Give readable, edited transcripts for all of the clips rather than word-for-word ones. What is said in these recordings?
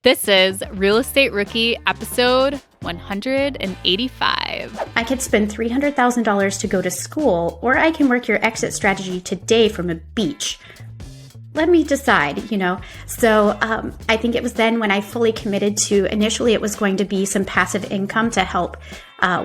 This is Real Estate Rookie episode 185. I could spend $300,000 to go to school, or I can work your exit strategy today from a beach. Let me decide, So I think it was then when I fully committed to, initially it was going to be some passive income to help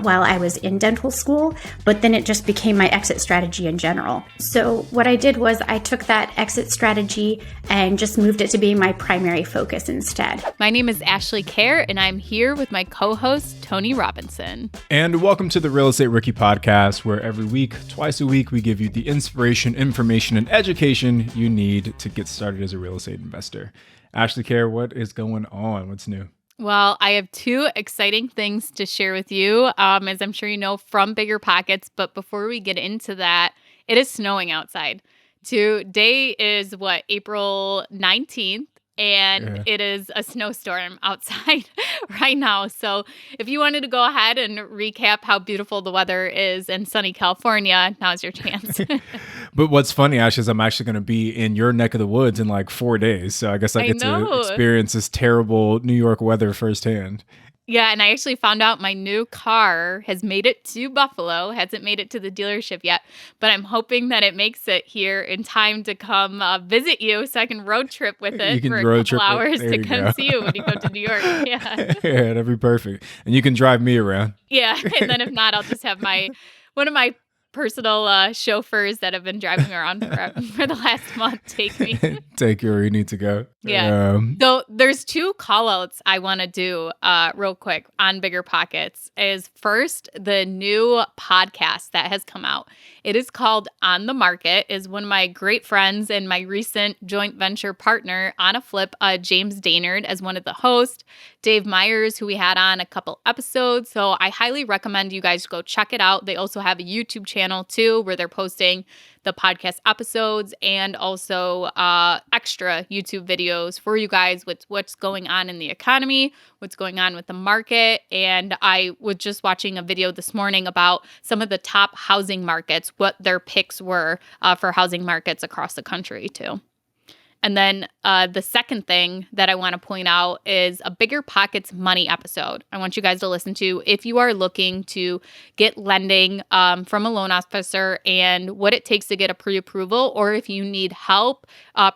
while I was in dental school, but then it just became my exit strategy in general. So what I did was I took that exit strategy and just moved it to being my primary focus instead. My name is Ashley Kerr, and I'm here with my co-host, Tony Robinson. And welcome to the Real Estate Rookie podcast, where every week, twice a week, we give you the inspiration, information, and education you need to get started as a real estate investor. Ashley Kerr, what is going on? What's new? Well, I have two exciting things to share with you, as I'm sure you know from BiggerPockets. But before we get into that, it is snowing outside. Today is April 19th, and It is a snowstorm outside right now. So if you wanted to go ahead and recap how beautiful the weather is in sunny California, now's your chance. But what's funny, Ash, is I'm actually going to be in your neck of the woods in like 4 days. So I guess I get to experience this terrible New York weather firsthand. Yeah, and I actually found out my new car has made it to Buffalo, hasn't made it to the dealership yet, but I'm hoping that it makes it here in time to come visit you so I can road trip with it for a couple hours to come see you when you go to New York. Yeah. Yeah, that'd be perfect. And you can drive me around. Yeah, and then if not, I'll just have one of my personal chauffeurs that have been driving around for the last month take me. Take you where you need to go. Yeah. So there's two call outs I want to do real quick on BiggerPockets. Is first, the new podcast that has come out. It is called On the Market, is one of my great friends and my recent joint venture partner on a flip, James Daynard, as one of the hosts, Dave Myers, who we had on a couple episodes. So I highly recommend you guys go check it out. They also have a YouTube channel too, where they're posting the podcast episodes and also extra YouTube videos for you guys with what's going on in the economy, what's going on with the market. And I was just watching a video this morning about some of the top housing markets, what their picks were for housing markets across the country too. And then the second thing that I want to point out is a BiggerPockets Money episode I want you guys to listen to if you are looking to get lending from a loan officer and what it takes to get a pre-approval, or if you need help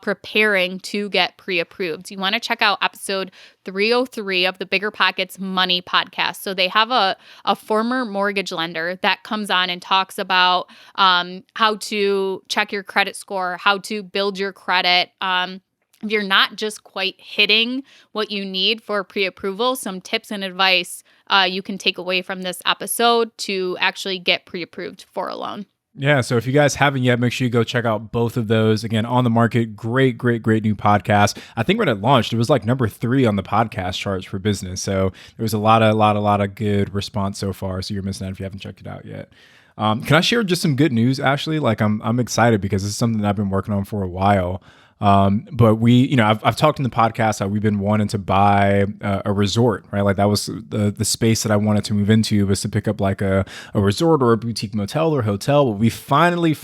preparing to get pre-approved. You want to check out episode 303 of the BiggerPockets Money podcast. So they have a former mortgage lender that comes on and talks about how to check your credit score, how to build your credit. If you're not just quite hitting what you need for pre-approval, some tips and advice you can take away from this episode to actually get pre-approved for a loan. Yeah, so if you guys haven't yet, make sure you go check out both of those. Again, On the Market, great new podcast. I think when it launched, it was like number 3 on the podcast charts for business. So there was a lot of good response so far. So you're missing out if you haven't checked it out yet. Can I share just some good news, Ashley? Like I'm excited because this is something that I've been working on for a while. But we, I've talked in the podcast how we've been wanting to buy a resort, right? Like that was the space that I wanted to move into, was to pick up like a resort or a boutique motel or hotel. But we finally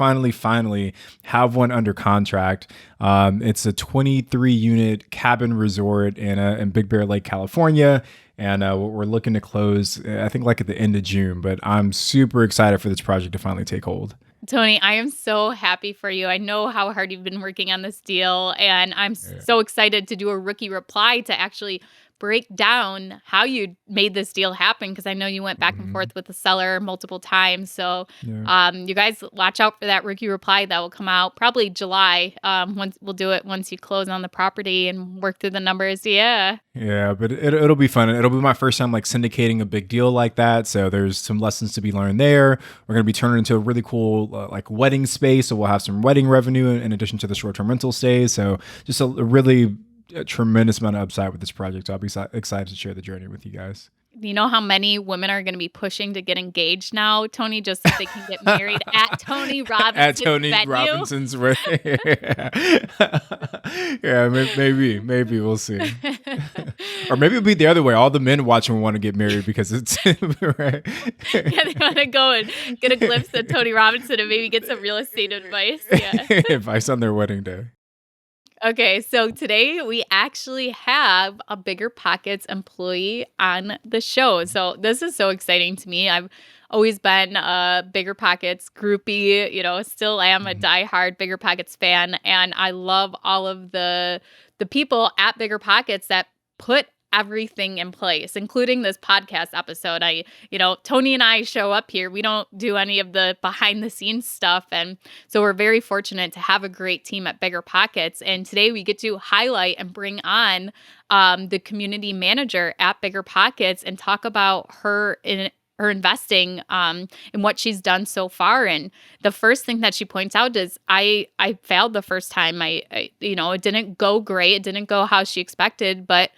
have one under contract. It's a 23 unit cabin resort in Big Bear Lake, California. And we're looking to close, I think, like at the end of June. But I'm super excited for this project to finally take hold. Tony, I am so happy for you. I know how hard you've been working on this deal, and I'm so excited to do a rookie reply to actually break down how you made this deal happen, because I know you went back and forth with the seller multiple times. So you guys watch out for that rookie reply that will come out probably July. We'll do it once you close on the property and work through the numbers. Yeah, but it'll be fun. It'll be my first time like syndicating a big deal like that. So there's some lessons to be learned there. We're going to be turning into a really cool like wedding space. So we'll have some wedding revenue in addition to the short-term rental stays. So just a really tremendous amount of upside with this project. So I'll be excited to share the journey with you guys. You know how many women are going to be pushing to get engaged now, Tony, just so they can get married at Tony Robinson's at Tony venue? Robinson's wedding. Yeah, maybe we'll see. Or maybe it'll be the other way. All the men watching want to get married because it's right. Yeah, they want to go and get a glimpse of Tony Robinson and maybe get some real estate advice. Yeah, advice on their wedding day. Okay, so today we actually have a BiggerPockets employee on the show. So this is so exciting to me. I've always been a BiggerPockets groupie, still am a diehard BiggerPockets fan, and I love all of the people at BiggerPockets that put everything in place, including this podcast episode. Tony and I show up here. We don't do any of the behind the scenes stuff. And so we're very fortunate to have a great team at BiggerPockets. And today we get to highlight and bring on the community manager at BiggerPockets and talk about her investing and what she's done so far. And the first thing that she points out is I failed the first time. It didn't go great. It didn't go how she expected, but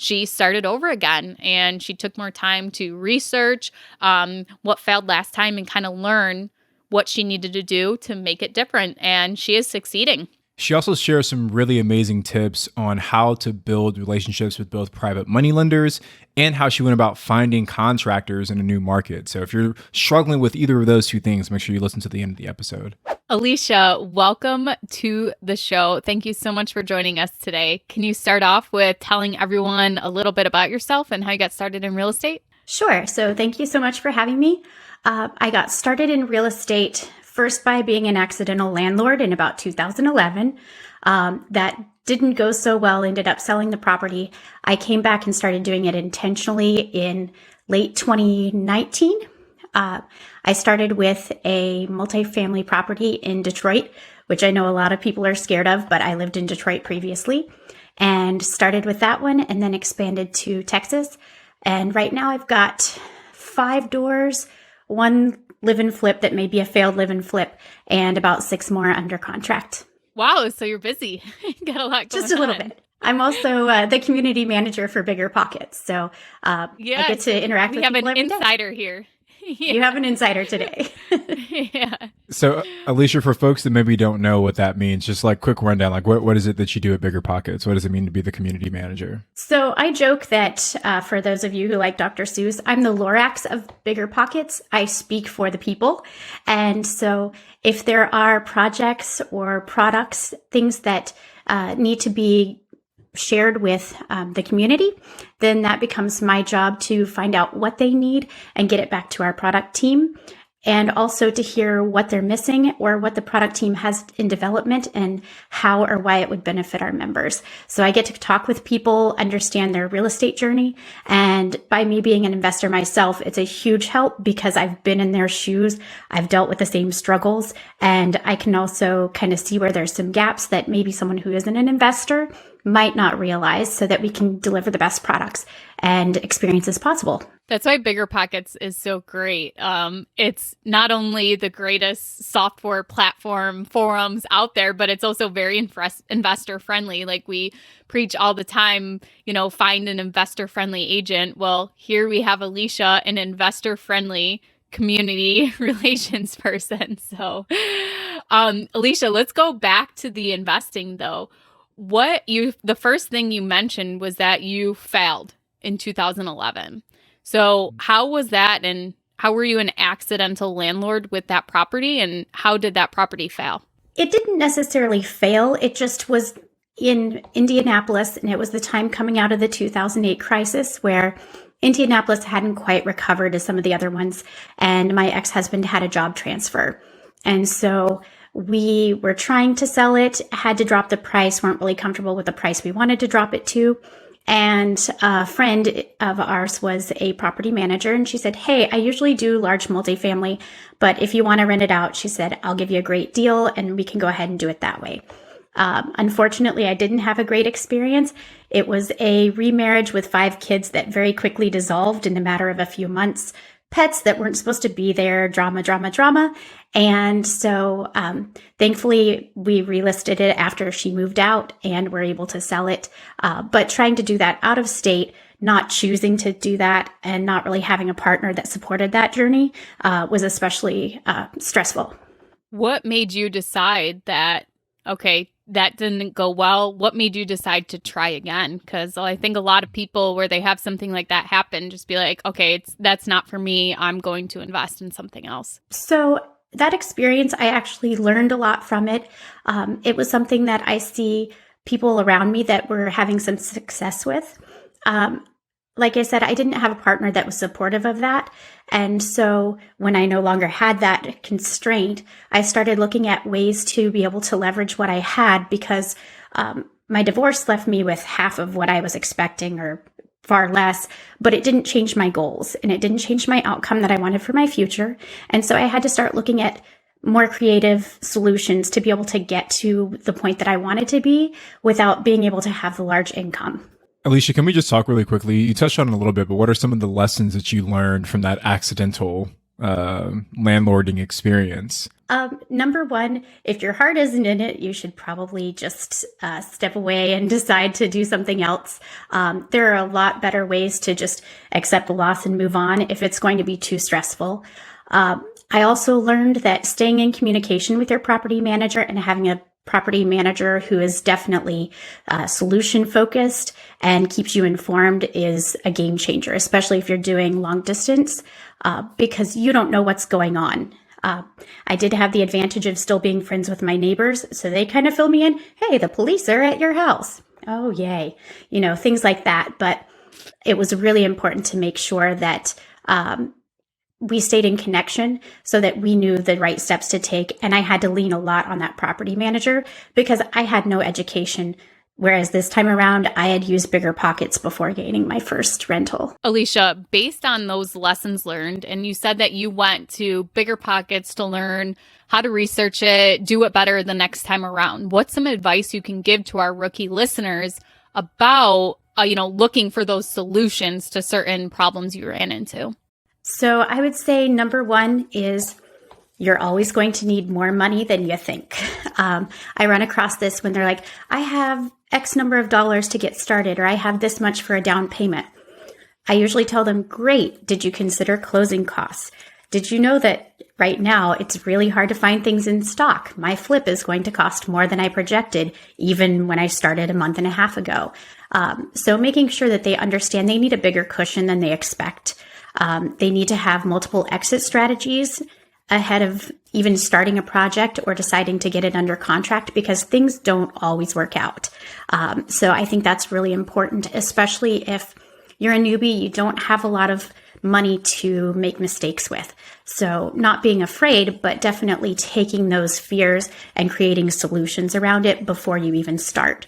she started over again and she took more time to research what failed last time and kind of learn what she needed to do to make it different. And she is succeeding. She also shares some really amazing tips on how to build relationships with both private money lenders and how she went about finding contractors in a new market. So if you're struggling with either of those two things, make sure you listen to the end of the episode. Alicia, welcome to the show. Thank you so much for joining us today. Can you start off with telling everyone a little bit about yourself and how you got started in real estate? Sure. So thank you so much for having me. I got started in real estate first by being an accidental landlord in about 2011. That didn't go so well, ended up selling the property. I came back and started doing it intentionally in late 2019. I started with a multifamily property in Detroit, which I know a lot of people are scared of, but I lived in Detroit previously, and started with that one and then expanded to Texas. And right now I've got 5 doors, 1 live-in flip that may be a failed live-in flip, and about 6 more under contract. Wow, so you're busy. You got a lot going on. Just a little bit. I'm also the community manager for BiggerPockets, so I get to interact with people every day. We have an insider here. Yeah. You have an insider today. Yeah. So, Alicia, for folks that maybe don't know what that means, just like quick rundown, like what is it that you do at BiggerPockets? What does it mean to be the community manager? So I joke that for those of you who like Dr. Seuss, I'm the Lorax of BiggerPockets. I speak for the people. And so if there are projects or products, things that need to be shared with the community, then that becomes my job to find out what they need and get it back to our product team, and also to hear what they're missing or what the product team has in development and how or why it would benefit our members. So I get to talk with people, understand their real estate journey. And by me being an investor myself, it's a huge help because I've been in their shoes. I've dealt with the same struggles, and I can also kind of see where there's some gaps that maybe someone who isn't an investor might not realize, so that we can deliver the best products and experiences possible. That's why BiggerPockets is so great. It's not only the greatest software platform forums out there, but it's also very investor friendly. Like we preach all the time, find an investor friendly agent. Well, here we have Alicia, an investor friendly community relations person. So, Alicia, let's go back to the investing though. The first thing you mentioned was that you failed in 2011. So how was that, and how were you an accidental landlord with that property, and how did that property fail? It didn't necessarily fail. It just was in Indianapolis, and it was the time coming out of the 2008 crisis where Indianapolis hadn't quite recovered as some of the other ones, and my ex-husband had a job transfer. And so we were trying to sell it, had to drop the price, weren't really comfortable with the price we wanted to drop it to. And a friend of ours was a property manager, and she said, "Hey, I usually do large multifamily, but if you want to rent it out," she said, "I'll give you a great deal and we can go ahead and do it that way." Unfortunately, I didn't have a great experience. It was a remarriage with 5 kids that very quickly dissolved in a matter of a few months. Pets that weren't supposed to be there, drama. And so thankfully, we relisted it after she moved out and were able to sell it. But trying to do that out of state, not choosing to do that, and not really having a partner that supported that journey was especially stressful. What made you decide that, okay, that didn't go well? What made you decide to try again? Because I think a lot of people, where they have something like that happen, just be like, okay, that's not for me. I'm going to invest in something else. So that experience, I actually learned a lot from it. It was something that I see people around me that were having some success with. Like I said, I didn't have a partner that was supportive of that. And so when I no longer had that constraint, I started looking at ways to be able to leverage what I had, because my divorce left me with half of what I was expecting, or far less, but it didn't change my goals and it didn't change my outcome that I wanted for my future. And so I had to start looking at more creative solutions to be able to get to the point that I wanted to be without being able to have the large income. Alicia, can we just talk really quickly? You touched on it a little bit, but what are some of the lessons that you learned from that accidental landlording experience? Number one, if your heart isn't in it, you should probably just step away and decide to do something else. There are a lot better ways to just accept the loss and move on if it's going to be too stressful. I also learned that staying in communication with your property manager and having a property manager who is definitely solution focused and keeps you informed is a game changer, especially if you're doing long distance, because you don't know what's going on. I did have the advantage of still being friends with my neighbors, so they kind of fill me in. Hey, the police are at your house. Oh, yay. Things like that. But it was really important to make sure that we stayed in connection so that we knew the right steps to take. And I had to lean a lot on that property manager because I had no education. Whereas this time around, I had used BiggerPockets before gaining my first rental. Alicia, based on those lessons learned, and you said that you went to BiggerPockets to learn how to research it, do it better the next time around. What's some advice you can give to our rookie listeners about, looking for those solutions to certain problems you ran into? So I would say number one is you're always going to need more money than you think. I run across this when they're like, I have X number of dollars to get started, or I have this much for a down payment. I usually tell them, great. Did you consider closing costs? Did you know that right now it's really hard to find things in stock? My flip is going to cost more than I projected, even when I started a month and a half ago. So making sure that they understand they need a bigger cushion than they expect. They need to have multiple exit strategies ahead of even starting a project or deciding to get it under contract, because things don't always work out. So I think that's really important, especially if you're a newbie, you don't have a lot of money to make mistakes with. So not being afraid, but definitely taking those fears and creating solutions around it before you even start.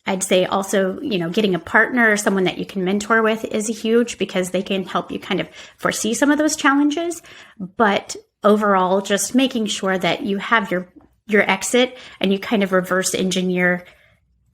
I'd say also, getting a partner or someone that you can mentor with is huge, because they can help you kind of foresee some of those challenges. But overall, just making sure that you have your exit and you kind of reverse engineer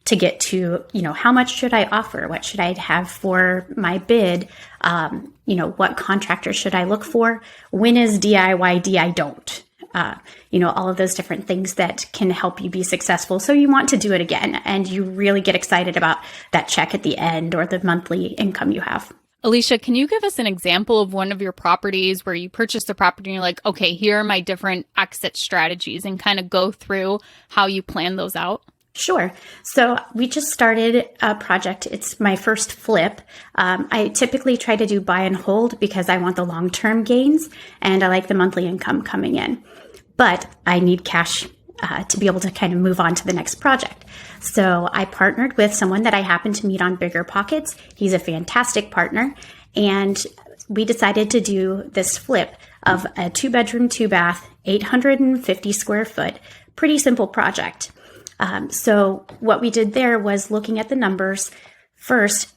to get to, how much should I offer? What should I have for my bid? What contractor should I look for? When is DIY I don't? All of those different things that can help you be successful. So you want to do it again, and you really get excited about that check at the end or the monthly income you have. Alicia, can you give us an example of one of your properties where you purchased a property and you're like, okay, here are my different exit strategies, and kind of go through how you plan those out? Sure. So we just started a project. It's my first flip. I typically try to do buy and hold because I want the long-term gains and I like the monthly income coming in. But I need cash to be able to kind of move on to the next project. So I partnered with someone that I happened to meet on BiggerPockets. He's a fantastic partner. And we decided to do this flip of a 2-bedroom, 2-bath, 850 square foot, pretty simple project. So what we did there was looking at the numbers. First,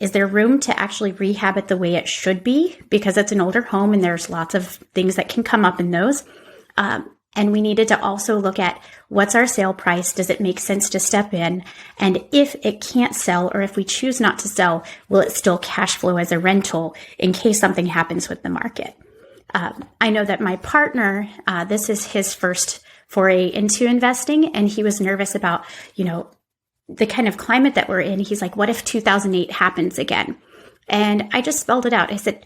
is there room to actually rehab it the way it should be? Because it's an older home and there's lots of things that can come up in those. And we needed to also look at what's our sale price? Does it make sense to step in? And if it can't sell, or if we choose not to sell, will it still cash flow as a rental in case something happens with the market? I know that my partner, this is his first foray into investing, and he was nervous about, the kind of climate that we're in. He's like, what if 2008 happens again? And I just spelled it out. I said,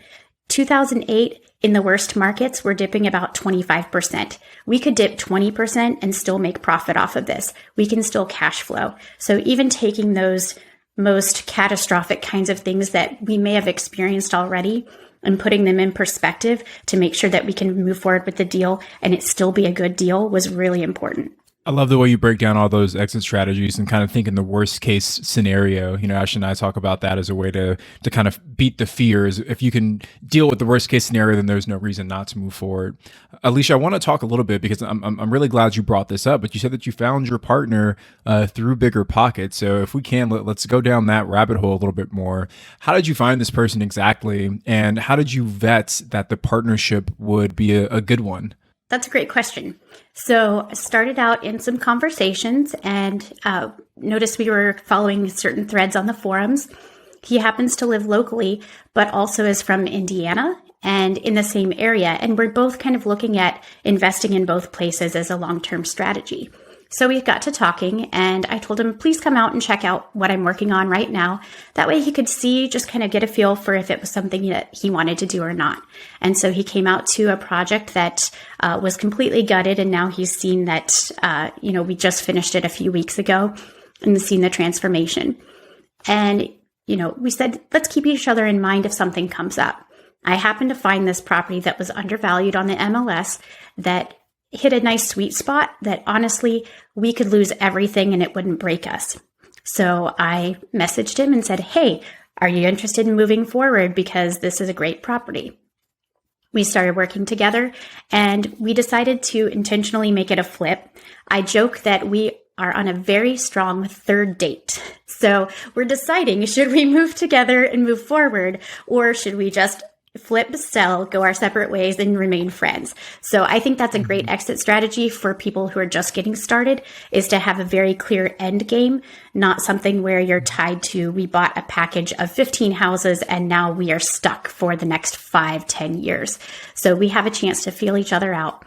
2008, in the worst markets, we're dipping about 25%. We could dip 20% and still make profit off of this. We can still cash flow. So even taking those most catastrophic kinds of things that we may have experienced already and putting them in perspective to make sure that we can move forward with the deal and it still be a good deal was really important. I love the way you break down all those exit strategies and kind of think in the worst case scenario. Ashley and I talk about that as a way to kind of beat the fears. If you can deal with the worst case scenario, then there's no reason not to move forward. Alicia, I want to talk a little bit because I'm really glad you brought this up. But you said that you found your partner through BiggerPockets. So if we can, let's go down that rabbit hole a little bit more. How did you find this person exactly, and how did you vet that the partnership would be a good one? That's a great question. So I started out in some conversations and noticed we were following certain threads on the forums. He happens to live locally, but also is from Indiana and in the same area. And we're both kind of looking at investing in both places as a long-term strategy. So we got to talking and I told him, please come out and check out what I'm working on right now. That way he could see, just kind of get a feel for if it was something that he wanted to do or not. And so he came out to a project that was completely gutted. And now he's seen that, we just finished it a few weeks ago and seen the transformation. And, we said, let's keep each other in mind if something comes up. I happened to find this property that was undervalued on the MLS that hit a nice sweet spot that honestly, we could lose everything and it wouldn't break us. So I messaged him and said, hey, are you interested in moving forward? Because this is a great property. We started working together and we decided to intentionally make it a flip. I joke that we are on a very strong third date. So we're deciding, should we move together and move forward, or should we just flip, sell, go our separate ways, and remain friends? So I think that's a great exit strategy for people who are just getting started, is to have a very clear end game, not something where you're tied to, we bought a package of 15 houses and now we are stuck for the next 5-10 years. So we have a chance to feel each other out.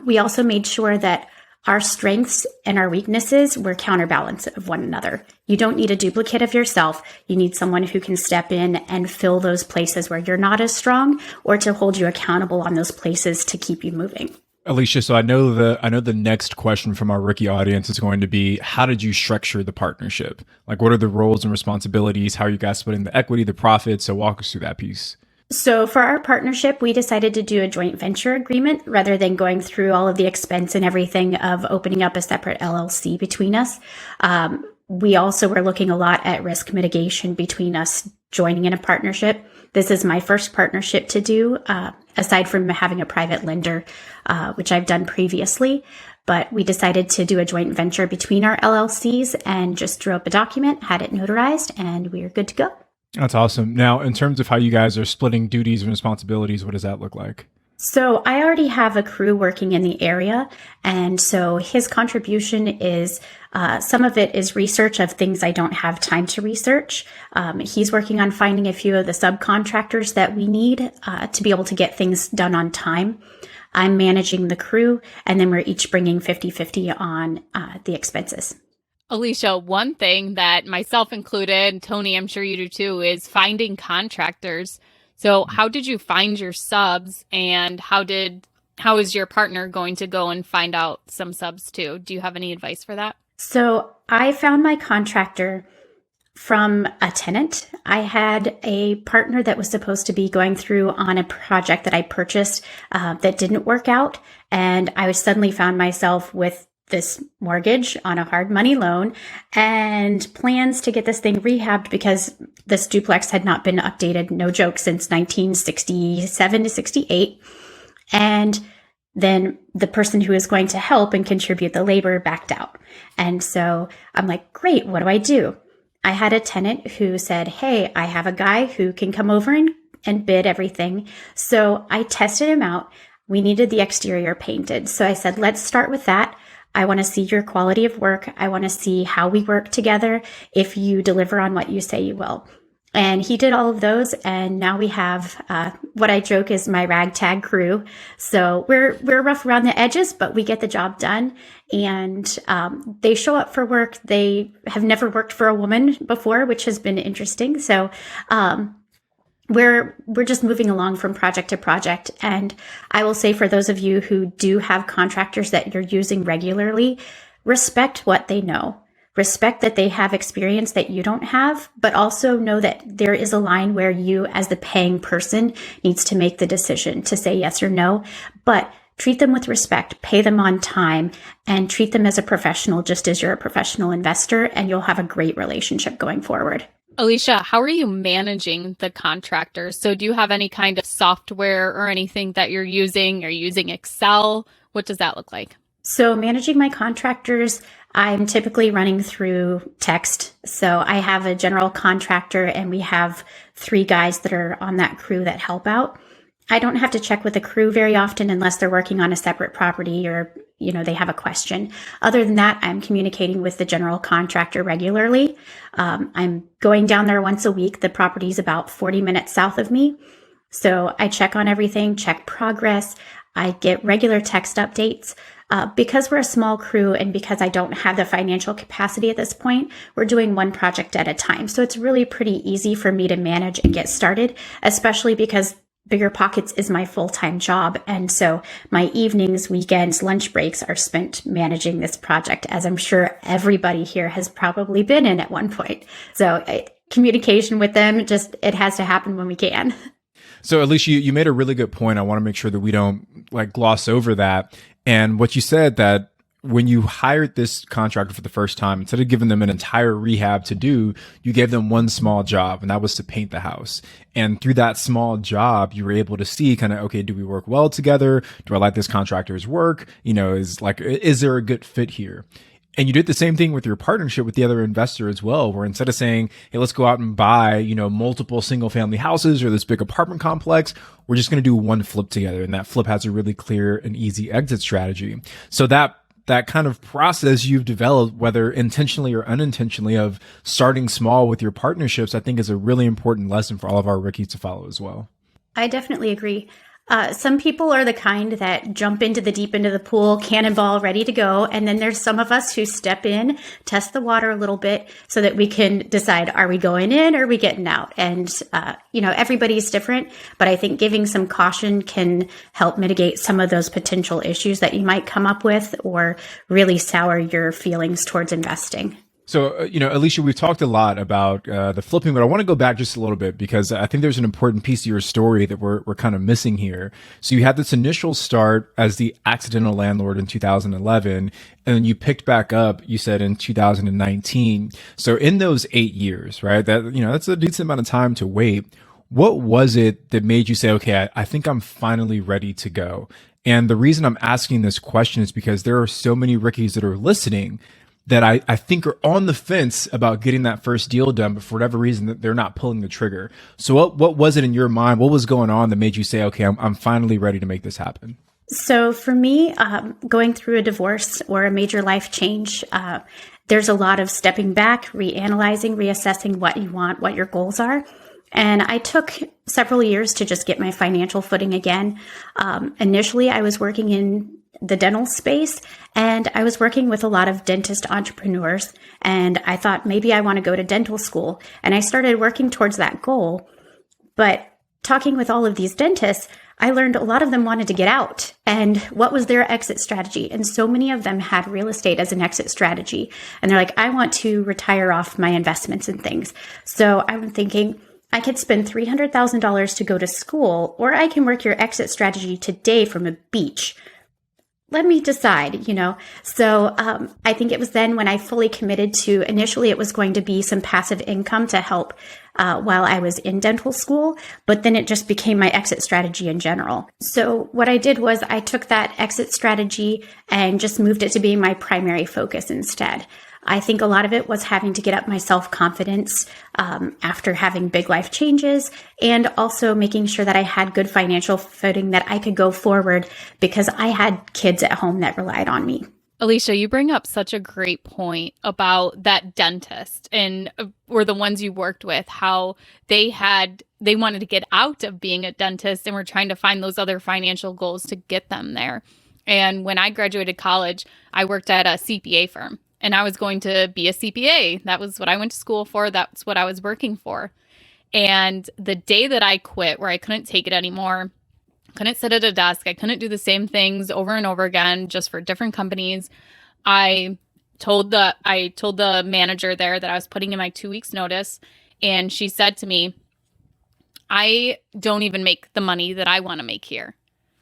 We also made sure that our strengths and our weaknesses were counterbalance of one another. You don't need a duplicate of yourself. You need someone who can step in and fill those places where you're not as strong, or to hold you accountable on those places to keep you moving. Alicia, so I know the next question from our rookie audience is going to be, how did you structure the partnership? Like, what are the roles and responsibilities? How are you guys splitting the equity, the profit? So walk us through that piece. So for our partnership, we decided to do a joint venture agreement rather than going through all of the expense and everything of opening up a separate LLC between us. We also were looking a lot at risk mitigation between us joining in a partnership. This is my first partnership to do, aside from having a private lender, which I've done previously. But we decided to do a joint venture between our LLCs and just drew up a document, had it notarized, and we are good to go. That's awesome. Now, in terms of how you guys are splitting duties and responsibilities, what does that look like? So I already have a crew working in the area. And so his contribution is, some of it is research of things I don't have time to research. He's working on finding a few of the subcontractors that we need to be able to get things done on time. I'm managing the crew, and then we're each bringing 50-50 on the expenses. Alicia, one thing that myself included, Tony, I'm sure you do too, is finding contractors. So how did you find your subs, and how is your partner going to go and find out some subs too? Do you have any advice for that? So I found my contractor from a tenant. I had a partner that was supposed to be going through on a project that I purchased that didn't work out. And I was suddenly found myself with this mortgage on a hard money loan and plans to get this thing rehabbed because this duplex had not been updated, no joke, since 1967 to 68. And then the person who is going to help and contribute the labor backed out. And so I'm like, great, what do I do? I had a tenant who said, hey, I have a guy who can come over and bid everything. So I tested him out. We needed the exterior painted. So I said, let's start with that. I want to see your quality of work. I want to see how we work together if you deliver on what you say you will. And he did all of those. And now we have what I joke is my ragtag crew. So we're rough around the edges, but we get the job done. And they show up for work. They have never worked for a woman before, which has been interesting. So we're just moving along from project to project. And I will say, for those of you who do have contractors that you're using regularly, respect what they know. Respect that they have experience that you don't have, but also know that there is a line where you, as the paying person, needs to make the decision to say yes or no. But treat them with respect, pay them on time, and treat them as a professional, just as you're a professional investor, and you'll have a great relationship going forward. Alicia, how are you managing the contractors? So do you have any kind of software or anything that you're using? Are you using Excel? What does that look like? So managing my contractors, I'm typically running through text. So I have a general contractor and we have 3 guys that are on that crew that help out. I don't have to check with the crew very often unless they're working on a separate property or, they have a question. Other than that, I'm communicating with the general contractor regularly. I'm going down there once a week. The property's about 40 minutes south of me. So I check on everything, check progress. I get regular text updates. Because we're a small crew and because I don't have the financial capacity at this point, we're doing one project at a time. So it's really pretty easy for me to manage and get started, especially because BiggerPockets is my full-time job. And so my evenings, weekends, lunch breaks are spent managing this project, as I'm sure everybody here has probably been in at one point. So communication with them, it has to happen when we can. So Alicia, you made a really good point. I want to make sure that we don't gloss over that. And what you said, that when you hired this contractor for the first time, instead of giving them an entire rehab to do, you gave them one small job, and that was to paint the house. And through that small job, you were able to see okay, do we work well together? Do I like this contractor's work? Is there a good fit here? And you did the same thing with your partnership with the other investor as well, where instead of saying, hey, let's go out and buy, multiple single family houses or this big apartment complex, we're just going to do one flip together. And that flip has a really clear and easy exit strategy. So that kind of process you've developed, whether intentionally or unintentionally, of starting small with your partnerships, I think is a really important lesson for all of our rookies to follow as well. I definitely agree. Some people are the kind that jump into the deep end of the pool, cannonball, ready to go. And then there's some of us who step in, test the water a little bit so that we can decide, are we going in or are we getting out? And, everybody's different, but I think giving some caution can help mitigate some of those potential issues that you might come up with or really sour your feelings towards investing. So, Alicia, we've talked a lot about the flipping, but I want to go back just a little bit because I think there's an important piece of your story that we're kind of missing here. So you had this initial start as the accidental landlord in 2011, and then you picked back up, you said, in 2019. So in those 8 years, right, that's a decent amount of time to wait. What was it that made you say, okay, I think I'm finally ready to go? And the reason I'm asking this question is because there are so many rookies that are listening that I think are on the fence about getting that first deal done, but for whatever reason that they're not pulling the trigger. So what was it in your mind? What was going on that made you say, okay, I'm finally ready to make this happen? So for me, going through a divorce or a major life change, there's a lot of stepping back, reanalyzing, reassessing what you want, what your goals are. And I took several years to just get my financial footing again. Initially, I was working in the dental space, and I was working with a lot of dentist entrepreneurs, and I thought maybe I want to go to dental school, and I started working towards that goal. But talking with all of these dentists, I learned a lot of them wanted to get out, and what was their exit strategy? And so many of them had real estate as an exit strategy, and they're like, I want to retire off my investments and things. So I'm thinking, I could spend $300,000 to go to school, or I can work your exit strategy today from a beach. Let me decide, So I think it was then when I fully committed to, initially it was going to be some passive income to help while I was in dental school, but then it just became my exit strategy in general. So what I did was I took that exit strategy and just moved it to being my primary focus instead. I think a lot of it was having to get up my self-confidence after having big life changes, and also making sure that I had good financial footing that I could go forward because I had kids at home that relied on me. Alicia, you bring up such a great point about that dentist or the ones you worked with, how they wanted to get out of being a dentist and were trying to find those other financial goals to get them there. And when I graduated college, I worked at a CPA firm. And I was going to be a CPA. That was what I went to school for. That's what I was working for. And the day that I quit, where I couldn't take it anymore, couldn't sit at a desk, I couldn't do the same things over and over again, just for different companies. I told the manager there that I was putting in my 2 weeks notice. And she said to me, I don't even make the money that I want to make here.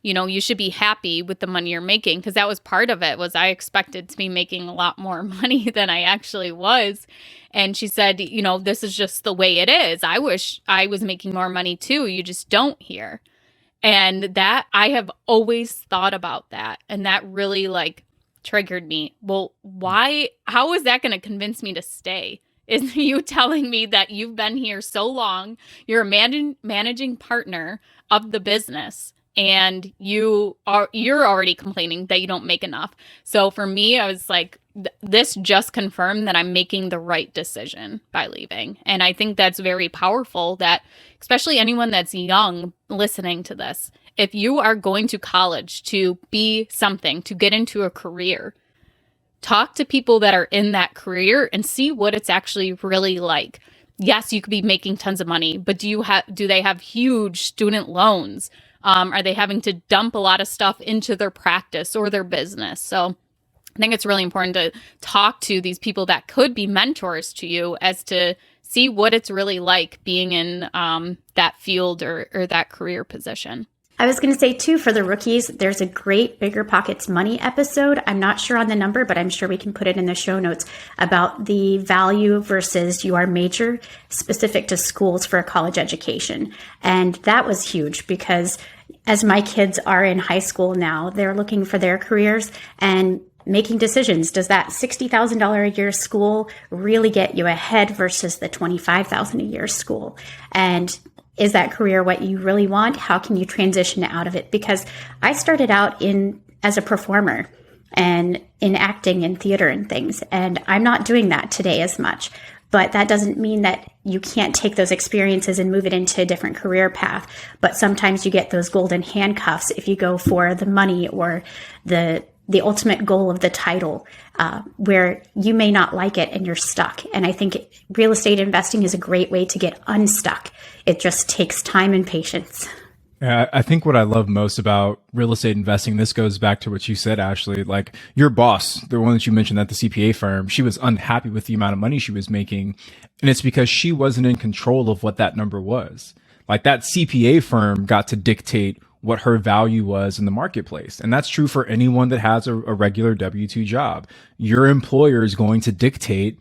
you should be happy with the money you're making, because that was part of it. Was I expected to be making a lot more money than I actually was. And she said, this is just the way it is. I wish I was making more money too. You just don't here. And that I have always thought about that. And that really triggered me. Well, how is that going to convince me to stay? Is you telling me that you've been here so long, you're a managing partner of the business, and you're already complaining that you don't make enough. So for me, I was like, this just confirmed that I'm making the right decision by leaving. And I think that's very powerful, that especially anyone that's young listening to this, if you are going to college to be something, to get into a career, talk to people that are in that career and see what it's actually really like. Yes, you could be making tons of money, but do they have huge student loans? Are they having to dump a lot of stuff into their practice or their business? So I think it's really important to talk to these people that could be mentors to you, as to see what it's really like being in that field or that career position. I was going to say, too, for the rookies, there's a great BiggerPockets Money episode. I'm not sure on the number, but I'm sure we can put it in the show notes, about the value versus your major specific to schools for a college education. And that was huge, because as my kids are in high school now, they're looking for their careers and making decisions. Does that $60,000 a year school really get you ahead versus the $25,000 a year school? And is that career what you really want? How can you transition out of it? Because I started out as a performer and in acting and theater and things, and I'm not doing that today as much. But that doesn't mean that you can't take those experiences and move it into a different career path. But sometimes you get those golden handcuffs if you go for the money or the ultimate goal of the title, where you may not like it and you're stuck. And I think real estate investing is a great way to get unstuck. It just takes time and patience. Yeah, I think what I love most about real estate investing, this goes back to what you said, Ashley, like your boss, the one that you mentioned at the CPA firm, she was unhappy with the amount of money she was making. And it's because she wasn't in control of what that number was. Like that CPA firm got to dictate what her value was in the marketplace. And that's true for anyone that has a regular W-2 job. Your employer is going to dictate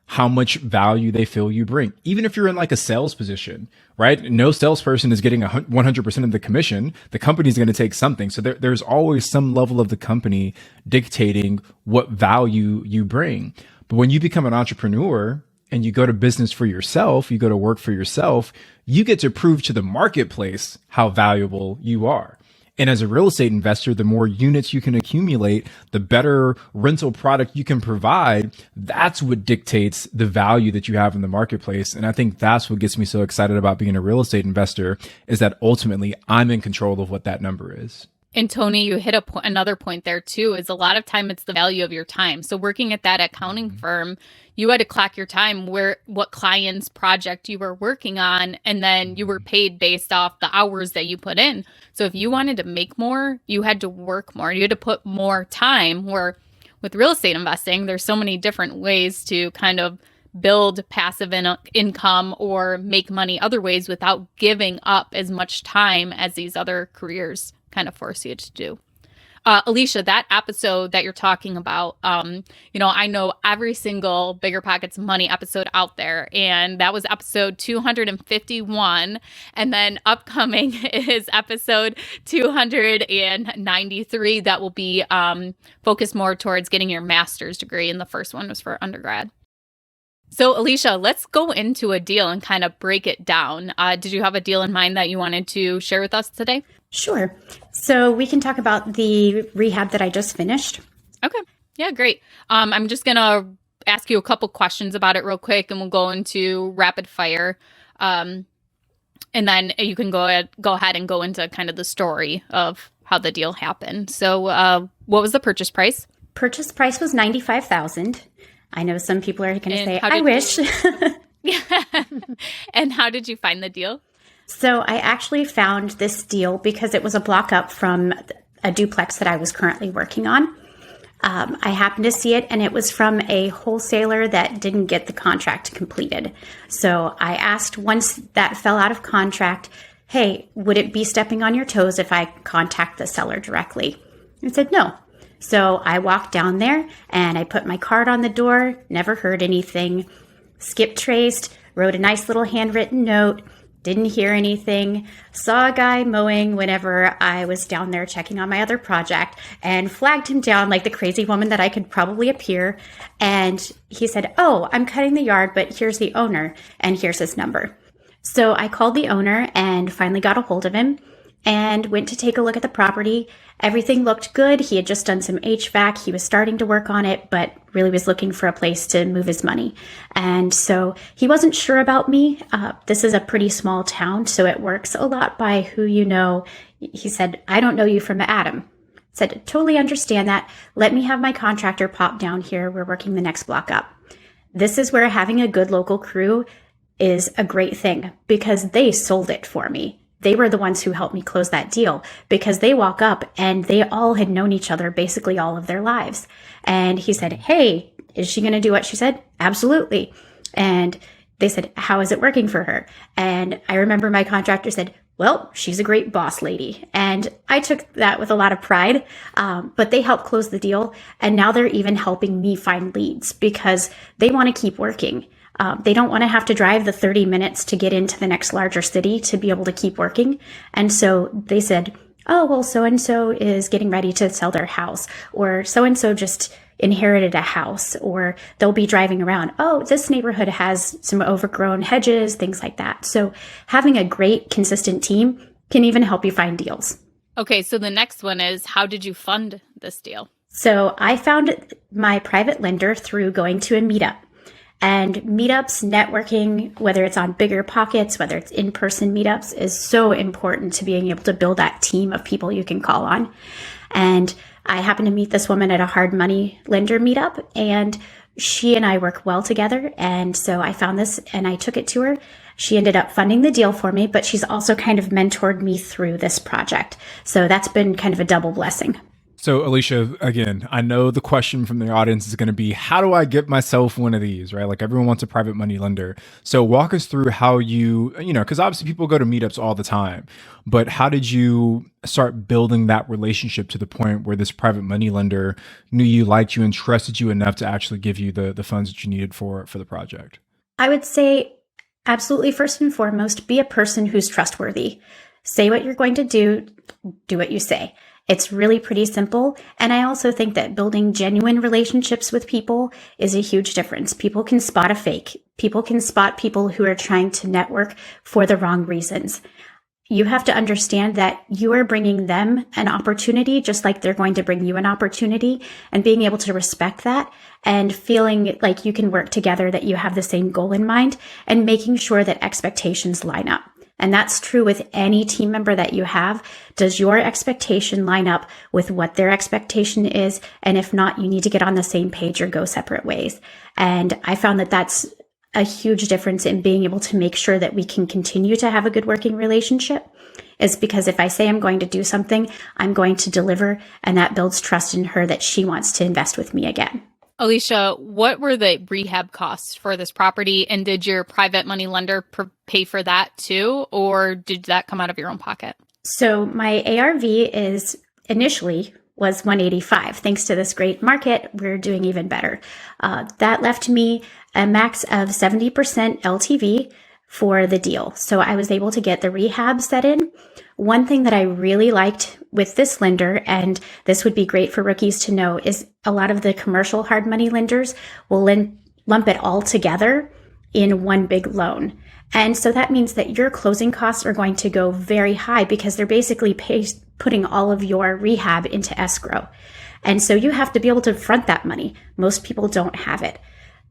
how much value they feel you bring. Even if you're in like a sales position, right? No salesperson is getting 100% of the commission. The company's going to take something. So there's always some level of the company dictating what value you bring. But when you become an entrepreneur and you go to business for yourself, you go to work for yourself, you get to prove to the marketplace how valuable you are. And as a real estate investor, the more units you can accumulate, the better rental product you can provide. That's what dictates the value that you have in the marketplace. And I think that's what gets me so excited about being a real estate investor, is that ultimately I'm in control of what that number is. And Tony, you hit another point there too, is a lot of time it's the value of your time. So working at that accounting firm, you had to clock your time, what client's project you were working on, and then you were paid based off the hours that you put in. So if you wanted to make more, you had to work more. You had to put more time. Where with real estate investing, there's so many different ways to kind of build passive income or make money other ways without giving up as much time as these other careers kind of force you to do. Alicia, that episode that you're talking about, I know every single BiggerPockets Money episode out there, and that was episode 251. And then upcoming is episode 293 that will be focused more towards getting your master's degree. And the first one was for undergrad. So Alicia, let's go into a deal and kind of break it down. Did you have a deal in mind that you wanted to share with us today? Sure. So we can talk about the rehab that I just finished. Okay. Yeah, great. I'm just going to ask you a couple questions about it real quick, and we'll go into rapid fire. And then you can go ahead and go into kind of the story of how the deal happened. So what was the purchase price? Purchase price was $95,000. I know some people are going to say, I wish. And how did you find the deal? So I actually found this deal because it was a block up from a duplex that I was currently working on. I happened to see it, and it was from a wholesaler that didn't get the contract completed. So I asked, once that fell out of contract, hey, would it be stepping on your toes if I contact the seller directly? I said, no. So I walked down there and I put my card on the door, never heard anything, skip traced, wrote a nice little handwritten note, didn't hear anything, saw a guy mowing whenever I was down there checking on my other project, and flagged him down like the crazy woman that I could probably appear. And he said, oh, I'm cutting the yard, but here's the owner and here's his number. So I called the owner and finally got a hold of him and went to take a look at the property. Everything looked good. He had just done some HVAC. He was starting to work on it, but really was looking for a place to move his money. And so he wasn't sure about me. This is a pretty small town, so it works a lot by who you know. He said, I don't know you from Adam. I said, totally understand that. Let me have my contractor pop down here. We're working the next block up. This is where having a good local crew is a great thing because they sold it for me. They were the ones who helped me close that deal because they walk up and they all had known each other basically all of their lives. And he said, hey, is she going to do what she said? Absolutely. And they said, how is it working for her? And I remember my contractor said, well, she's a great boss lady. And I took that with a lot of pride, but they helped close the deal. And now they're even helping me find leads because they want to keep working. They don't want to have to drive the 30 minutes to get into the next larger city to be able to keep working. And so they said, oh, well, so-and-so is getting ready to sell their house, or so-and-so just inherited a house, or they'll be driving around. Oh, this neighborhood has some overgrown hedges, things like that. So having a great, consistent team can even help you find deals. Okay, so the next one is, how did you fund this deal? So I found my private lender through going to a meetup. And meetups, networking, whether it's on BiggerPockets, whether it's in-person meetups, is so important to being able to build that team of people you can call on. And I happened to meet this woman at a hard money lender meetup, and she and I work well together. And so I found this and I took it to her. She ended up funding the deal for me, but she's also kind of mentored me through this project. So that's been kind of a double blessing. So Alicia, again, I know the question from the audience is going to be, how do I get myself one of these, right? Like everyone wants a private money lender. So walk us through how because obviously people go to meetups all the time, but how did you start building that relationship to the point where this private money lender knew you, liked you, and trusted you enough to actually give you the funds that you needed for the project? I would say absolutely first and foremost, be a person who's trustworthy. Say what you're going to do what you say. It's really pretty simple. And I also think that building genuine relationships with people is a huge difference. People can spot a fake. People can spot people who are trying to network for the wrong reasons. You have to understand that you are bringing them an opportunity just like they're going to bring you an opportunity, and being able to respect that and feeling like you can work together, that you have the same goal in mind, and making sure that expectations line up. And that's true with any team member that you have. Does your expectation line up with what their expectation is? And if not, you need to get on the same page or go separate ways. And I found that that's a huge difference in being able to make sure that we can continue to have a good working relationship, is because if I say I'm going to do something, I'm going to deliver, and that builds trust in her that she wants to invest with me again. Alicia, what were the rehab costs for this property? And did your private money lender pay for that too? Or did that come out of your own pocket? So my ARV was 185. Thanks to this great market, we're doing even better. That left me a max of 70% LTV for the deal. So I was able to get the rehab set in. One thing that I really liked with this lender, and this would be great for rookies to know, is a lot of the commercial hard money lenders will lump it all together in one big loan. And so that means that your closing costs are going to go very high because they're basically putting all of your rehab into escrow. And so you have to be able to front that money. Most people don't have it.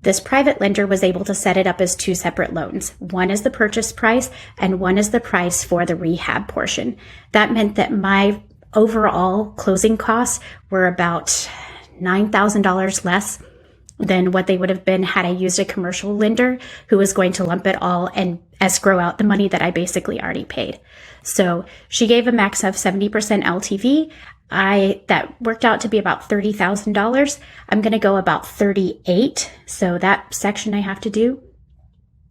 This private lender was able to set it up as two separate loans. One is the purchase price and one is the price for the rehab portion. That meant that my overall closing costs were about $9,000 less than what they would have been had I used a commercial lender who was going to lump it all and escrow out the money that I basically already paid. So she gave a max of 70% LTV. That worked out to be about $30,000. I'm going to go about 38. So that section I have to do.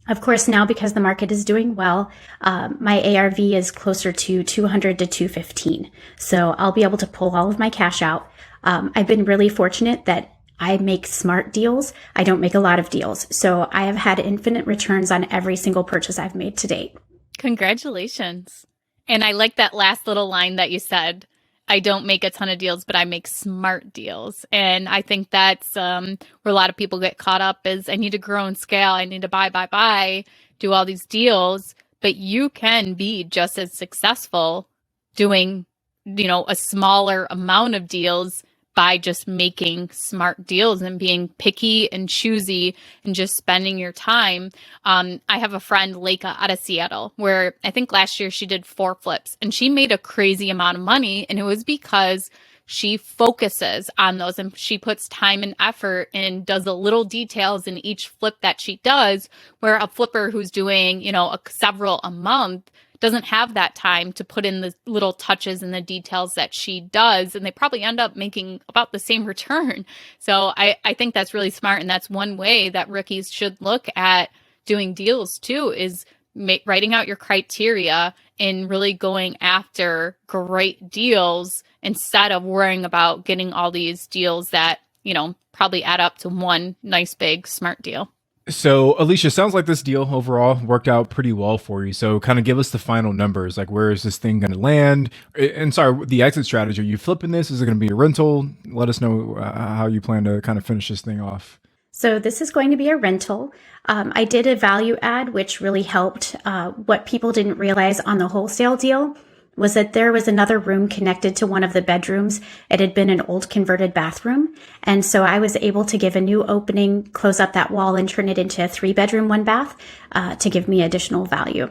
Of course, now because the market is doing well, my ARV is closer to 200 to 215. So I'll be able to pull all of my cash out. I've been really fortunate that I make smart deals. I don't make a lot of deals. So I have had infinite returns on every single purchase I've made to date. Congratulations. And I like that last little line that you said. I don't make a ton of deals, but I make smart deals. And I think that's where a lot of people get caught up is I need to grow and scale. I need to buy, do all these deals. But you can be just as successful doing, a smaller amount of deals by just making smart deals and being picky and choosy and just spending your time. I have a friend, Leica, out of Seattle, where I think last year she did 4 flips and she made a crazy amount of money. And it was because she focuses on those and she puts time and effort and does the little details in each flip that she does, where a flipper who's doing, several a month doesn't have that time to put in the little touches and the details that she does. And they probably end up making about the same return. So I think that's really smart. And that's one way that rookies should look at doing deals too, is writing out your criteria and really going after great deals instead of worrying about getting all these deals that, probably add up to one nice big smart deal. So, Alicia, sounds like this deal overall worked out pretty well for you. So, kind of give us the final numbers. Like, where is this thing going to land? And sorry, the exit strategy. Are you flipping this? Is it going to be a rental? Let us know how you plan to kind of finish this thing off. So this is going to be a rental. I did a value add, which really helped. What people didn't realize on the wholesale deal was that there was another room connected to one of the bedrooms. It had been an old converted bathroom. And so I was able to give a new opening, close up that wall and turn it into a 3-bedroom, 1-bath to give me additional value.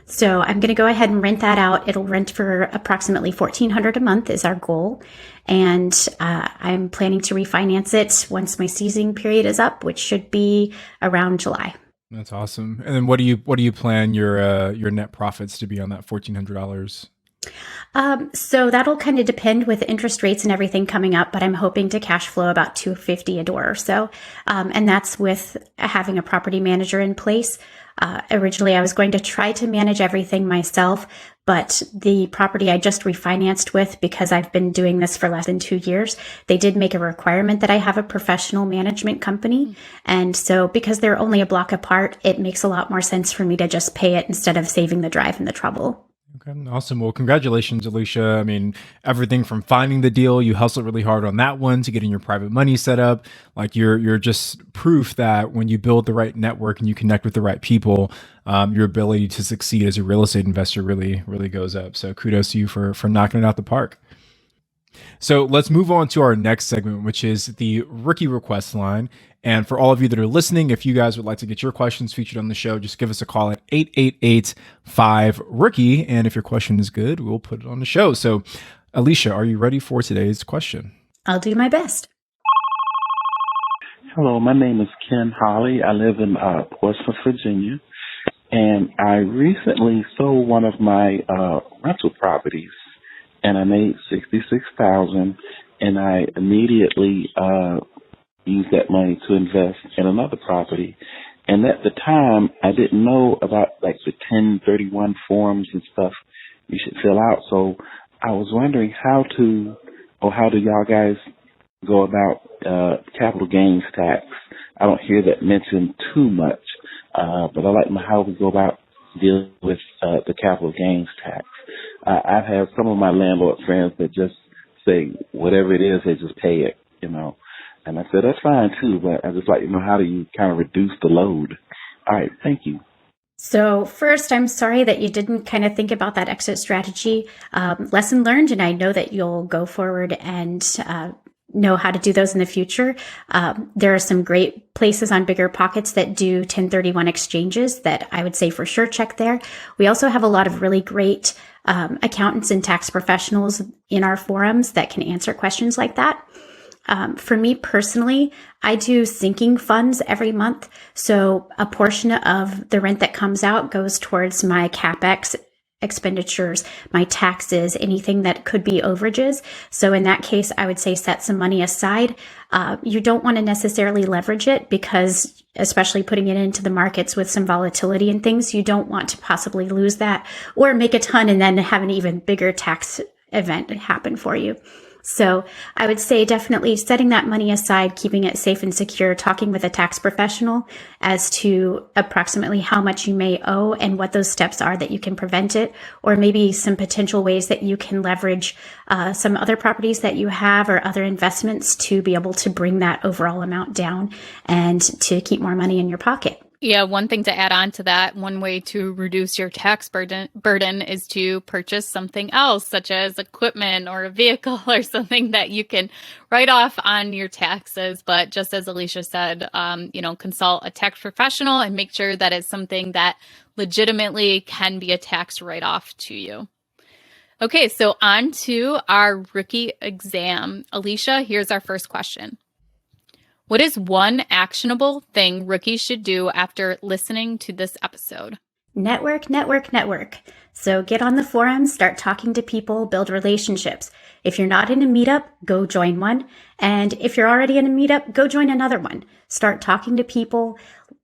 So I'm going to go ahead and rent that out. It'll rent for approximately $1,400 a month is our goal. And I'm planning to refinance it once my seasoning period is up, which should be around July. That's awesome. And then what do you plan your net profits to be on that $1,400? So that'll kind of depend with interest rates and everything coming up, but I'm hoping to cash flow about $250 a door or so. And that's with having a property manager in place. Originally, I was going to try to manage everything myself, but the property I just refinanced with, because I've been doing this for less than 2 years, they did make a requirement that I have a professional management company. And so because they're only a block apart, it makes a lot more sense for me to just pay it instead of saving the drive and the trouble. Okay, awesome. Well, congratulations, Alicia. I mean, everything from finding the deal, you hustled really hard on that one, to getting your private money set up. Like you're just proof that when you build the right network and you connect with the right people, your ability to succeed as a real estate investor really, really goes up. So kudos to you for knocking it out the park. So let's move on to our next segment, which is the rookie request line. And for all of you that are listening, if you guys would like to get your questions featured on the show, just give us a call at 888-5-ROOKIE. And if your question is good, we'll put it on the show. So Alicia, are you ready for today's question? I'll do my best. Hello, my name is Ken Holly. I live in Portsmouth, Virginia. And I recently sold one of my rental properties. And I made $66,000, and I immediately used that money to invest in another property. And at the time, I didn't know about like the 1031 forms and stuff you should fill out. So I was wondering how do y'all guys go about capital gains tax? I don't hear that mentioned too much, but I like how we go about dealing with the capital gains tax. I've had some of my landlord friends that just say whatever it is, they just pay it, And I said, that's fine too, but I just like to know, how do you kind of reduce the load? All right, thank you. So first, I'm sorry that you didn't kind of think about that exit strategy. Lesson learned, and I know that you'll go forward and know how to do those in the future. There are some great places on BiggerPockets that do 1031 exchanges that I would say for sure check there. We also have a lot of really great accountants and tax professionals in our forums that can answer questions like that. For me personally, I do sinking funds every month. So a portion of the rent that comes out goes towards my CapEx expenditures, my taxes, anything that could be overages. So in that case, I would say set some money aside. You don't want to necessarily leverage it because, especially putting it into the markets with some volatility and things, you don't want to possibly lose that or make a ton and then have an even bigger tax event happen for you. So I would say definitely setting that money aside, keeping it safe and secure, talking with a tax professional as to approximately how much you may owe and what those steps are that you can prevent it, or maybe some potential ways that you can leverage some other properties that you have or other investments to be able to bring that overall amount down and to keep more money in your pocket. Yeah, one thing to add on to that, one way to reduce your tax burden is to purchase something else, such as equipment or a vehicle or something that you can write off on your taxes. But just as Alicia said, consult a tax professional and make sure that it's something that legitimately can be a tax write-off to you. Okay, so on to our rookie exam. Alicia, here's our first question. What is one actionable thing rookies should do after listening to this episode? Network, network, network. So get on the forums, start talking to people, build relationships. If you're not in a meetup, go join one. And if you're already in a meetup, go join another one. Start talking to people,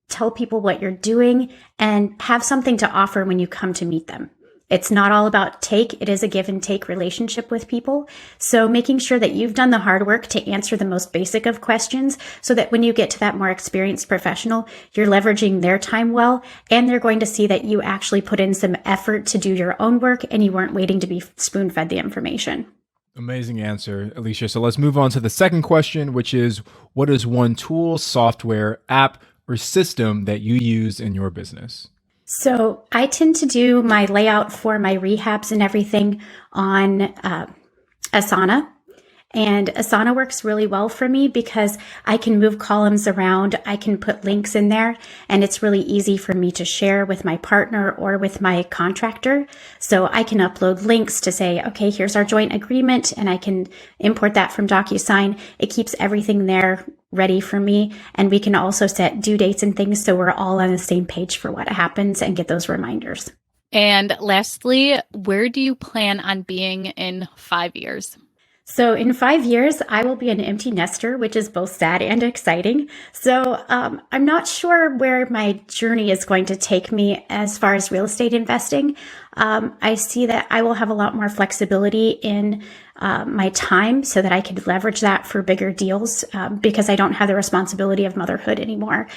tell people what you're doing, and have something to offer when you come to meet them. It's not all about take. It is a give and take relationship with people. So making sure that you've done the hard work to answer the most basic of questions so that when you get to that more experienced professional, you're leveraging their time well, and they're going to see that you actually put in some effort to do your own work and you weren't waiting to be spoon-fed the information. Amazing answer, Alicia. So let's move on to the second question, which is, what is one tool, software, app, or system that you use in your business? So I tend to do my layout for my rehabs and everything on Asana. And Asana works really well for me because I can move columns around. I can put links in there, and it's really easy for me to share with my partner or with my contractor. So I can upload links to say, okay, here's our joint agreement, and I can import that from DocuSign. It keeps everything there ready for me. And we can also set due dates and things so we're all on the same page for what happens and get those reminders. And lastly, where do you plan on being in 5 years? So in 5 years, I will be an empty nester, which is both sad and exciting. So I'm not sure where my journey is going to take me as far as real estate investing. I see that I will have a lot more flexibility in my time so that I could leverage that for bigger deals because I don't have the responsibility of motherhood anymore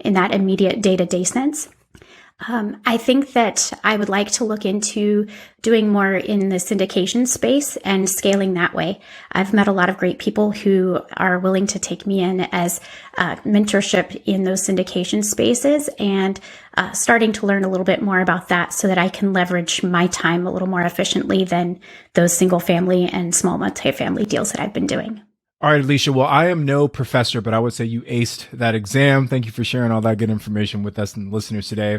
in that immediate day-to-day sense. I think that I would like to look into doing more in the syndication space and scaling that way. I've met a lot of great people who are willing to take me in as mentorship in those syndication spaces and starting to learn a little bit more about that so that I can leverage my time a little more efficiently than those single family and small multifamily deals that I've been doing. All right, Alicia. Well, I am no professor, but I would say you aced that exam. Thank you for sharing all that good information with us and the listeners today.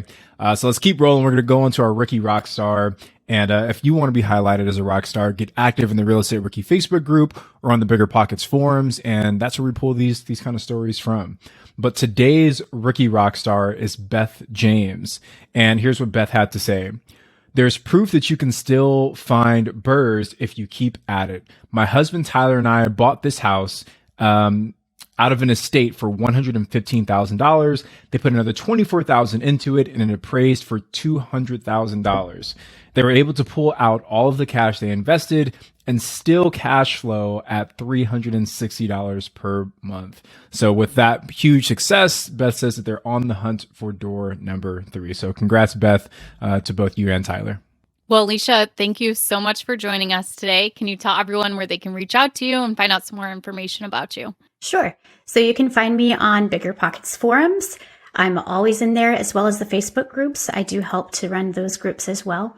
So let's keep rolling. We're going to go into our Rookie Rockstar. And if you want to be highlighted as a rock star, get active in the Real Estate Rookie Facebook group or on the BiggerPockets forums. And that's where we pull these kind of stories from. But today's Rookie Rockstar is Beth James. And here's what Beth had to say. There's proof that you can still find burrs if you keep at it. My husband, Tyler, and I bought this house out of an estate for $115,000. They put another $24,000 into it and it appraised for $200,000. They were able to pull out all of the cash they invested and still cash flow at $360 per month. So with that huge success, Beth says that they're on the hunt for door number 3. So congrats, Beth, to both you and Tyler. Well, Alicia, thank you so much for joining us today. Can you tell everyone where they can reach out to you and find out some more information about you? Sure. So you can find me on BiggerPockets forums. I'm always in there, as well as the Facebook groups. I do help to run those groups as well.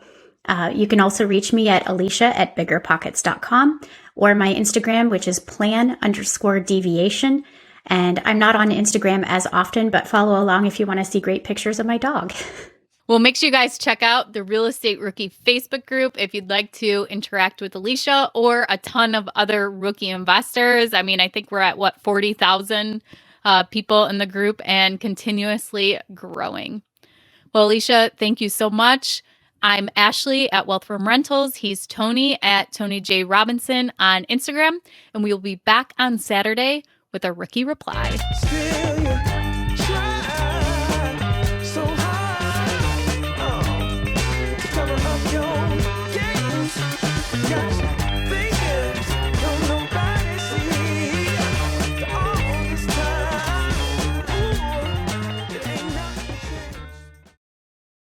You can also reach me at alicia@biggerpockets.com or my Instagram, which is plan_deviation. And I'm not on Instagram as often, but follow along if you want to see great pictures of my dog. Well, make sure you guys check out the Real Estate Rookie Facebook group if you'd like to interact with Alicia or a ton of other rookie investors. I mean, I think we're at 40,000 people in the group and continuously growing. Well, Alicia, thank you so much. I'm Ashley at Wealth From Rentals. He's Tony at Tony J. Robinson on Instagram. And we will be back on Saturday with a rookie reply.